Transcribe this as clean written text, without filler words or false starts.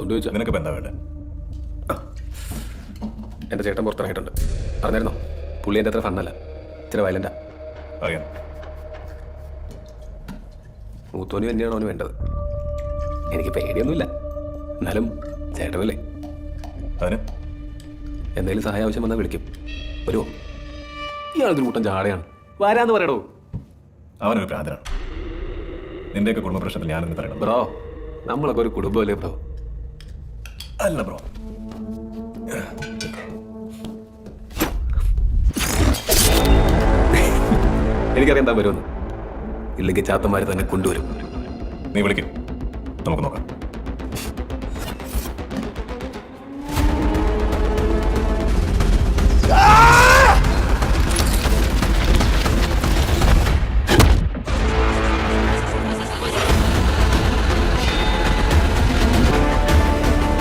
ഒന്ന് ചോദിച്ചാൽ നിനക്ക് എന്താ വേണ്ടേ? എൻ്റെ ചേട്ടൻ പുറത്തിറങ്ങിയിട്ടുണ്ട്. അറിഞ്ഞായിരുന്നോ? പുള്ളി എൻ്റെ അത്ര ഫണ്ണല്ല, ഇച്ചിരി വയലൻ്റാ. അറിയാം. മൂത്തോന് തന്നെയാണോ അവന് വേണ്ടത്? എനിക്ക് പേടിയൊന്നുമില്ല, എന്നാലും ചേട്ടനല്ലേ. അതിന് എന്തെങ്കിലും സഹായം ആവശ്യം വന്നാൽ വിളിക്കും. വരുമോ? ഇയാളൊരു കൂട്ടം ചാടയാണ്, വരാന്ന് പറയടോ. അവനൊരു ഭ്രാന്തനാണ്. നിന്റെയൊക്കെ കുടുംബ പ്രശ്നത്തിൽ ഞാനെന്ന് പറയണം. ബ്രോ, നമ്മളൊക്കെ ഒരു കുടുംബമല്ലേ ബ്രോ? അല്ല ബ്രോ, എനിക്കറിയാൻ താൻ വരുമെന്ന്. ഇല്ലെങ്കിൽ ചാത്തന്മാർ തന്നെ കൊണ്ടുവരും. നീ വിളിക്കും, നമുക്ക് നോക്കാം.